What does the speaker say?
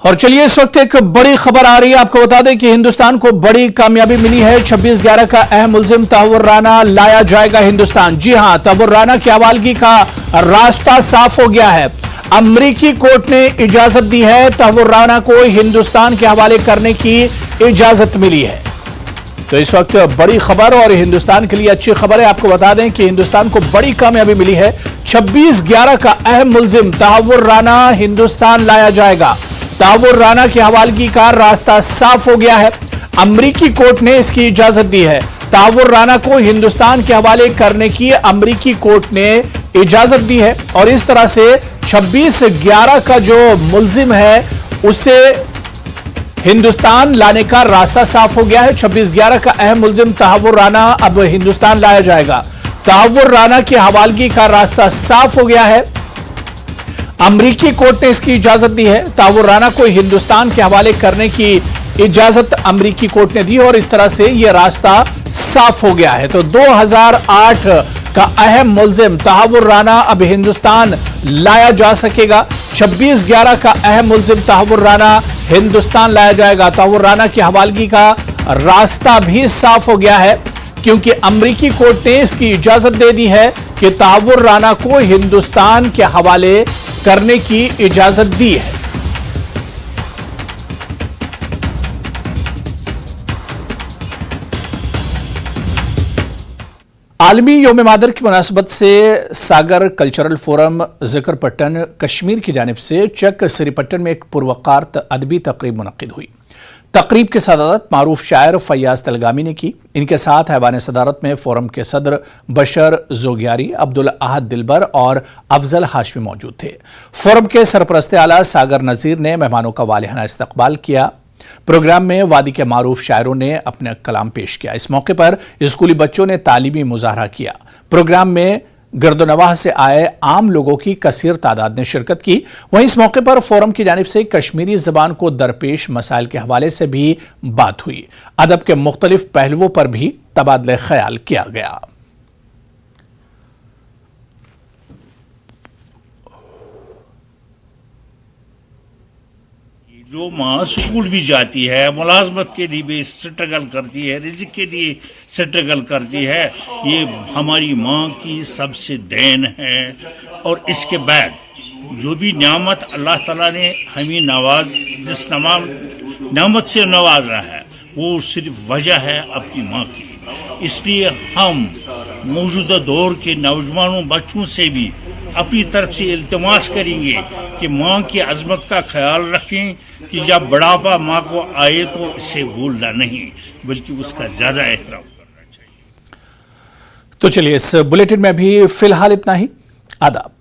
और चलिए इस वक्त एक बड़ी खबर आ रही है। आपको बता दें कि हिंदुस्तान को बड़ी कामयाबी मिली है। 26/11 का अहम मुल्जिम तहव्वुर राना लाया जाएगा हिंदुस्तान। जी हां, तहव्वुर राना की हवालगी का रास्ता साफ हो गया है। अमरीकी कोर्ट ने इजाजत दी है, तहव्वुर राना को हिंदुस्तान के हवाले करने की इजाजत मिली है। तो इस वक्त बड़ी खबर और हिंदुस्तान के लिए अच्छी खबर है। आपको बता दें कि हिंदुस्तान को बड़ी कामयाबी मिली है। 26/11 का अहम मुल्जिम तहव्वुर राना हिंदुस्तान लाया जाएगा। तहव्वुर राना की हवालगी का रास्ता साफ हो गया है। अमरीकी कोर्ट ने इसकी इजाजत दी है। तहव्वुर राना को हिंदुस्तान के हवाले करने की अमरीकी कोर्ट ने इजाजत दी है और इस तरह से 26/11 का जो मुल्जिम है उसे हिंदुस्तान लाने का रास्ता साफ हो गया है। 26/11 का अहम मुल्जिम तहव्वुर राना अब हिंदुस्तान लाया जाएगा। तहव्वुर राना की हवालगी का रास्ता साफ हो गया है। अमरीकी कोर्ट ने इसकी इजाजत दी है। तहव्वुर राना को हिंदुस्तान के हवाले करने की इजाजत अमरीकी कोर्ट ने दी और इस तरह से यह रास्ता साफ हो गया है। तो 2008 का अहम मुल्जिम तहव्वुर राना अब हिंदुस्तान लाया जा सकेगा। 26/11 का अहम मुल्जिम तहव्वुर राना हिंदुस्तान लाया जाएगा। तहव्वुर राना की हवालगी का रास्ता भी साफ हो गया है क्योंकि अमरीकी कोर्ट ने इसकी इजाजत दे दी है कि तहव्वुर राना को हिंदुस्तान के हवाले करने की इजाजत दी है। आलमी योम मादर की मुनासबत से सागर कल्चरल फोरम ज़िकरपट्टन कश्मीर की जानिब से चक सिरीपट्टन में एक पुरवकार अदबी तकरीब मुनक्किद हुई। तकरीब की सदारत मारूफ शायर फैयाज तलगामी ने की। इनके साथ ऐवान सदारत में फोरम के सदर बशर जोगियारी, अब्दुल अहद दिलबर और अफजल हाशमी मौजूद थे। फोरम के सरपरस्त आला सागर नज़ीर ने मेहमानों का वालिहाना इस्तकबाल किया। प्रोग्राम में वादी के मारूफ शायरों ने अपने कलाम पेश किया। इस मौके पर स्कूली बच्चों ने तालीमी मुजाहरा किया। प्रोग्राम में गर्दोनवाह से आए आम लोगों की कसीर तादाद ने शिरकत की। वहीं इस मौके पर फोरम की जानिब से कश्मीरी जबान को दरपेश मसाइल के हवाले से भी बात हुई। अदब के मुख्तलिफ पहलुओं पर भी तबादले ख्याल किया गया। जो माँ स्कूल भी जाती है, मुलाजमत के लिए भी स्ट्रगल करती है, रिज़्क़ के लिए स्ट्रगल करती है, ये हमारी माँ की सबसे देन है। और इसके बाद जो भी नियामत अल्लाह ताला ने हमें जिस नियामत से नवाजा है वो सिर्फ वजह है अपनी माँ की। इसलिए हम मौजूदा दौर के नौजवानों बच्चों से भी अपनी तरफ से इल्तिमास करेंगे कि माँ की अजमत का ख्याल रखें कि जब बुढ़ापा माँ को आए तो इसे भूलना नहीं बल्कि उसका ज्यादा एहतराम करना चाहिए। तो चलिए इस बुलेटिन में भी फिलहाल इतना ही। आदाब।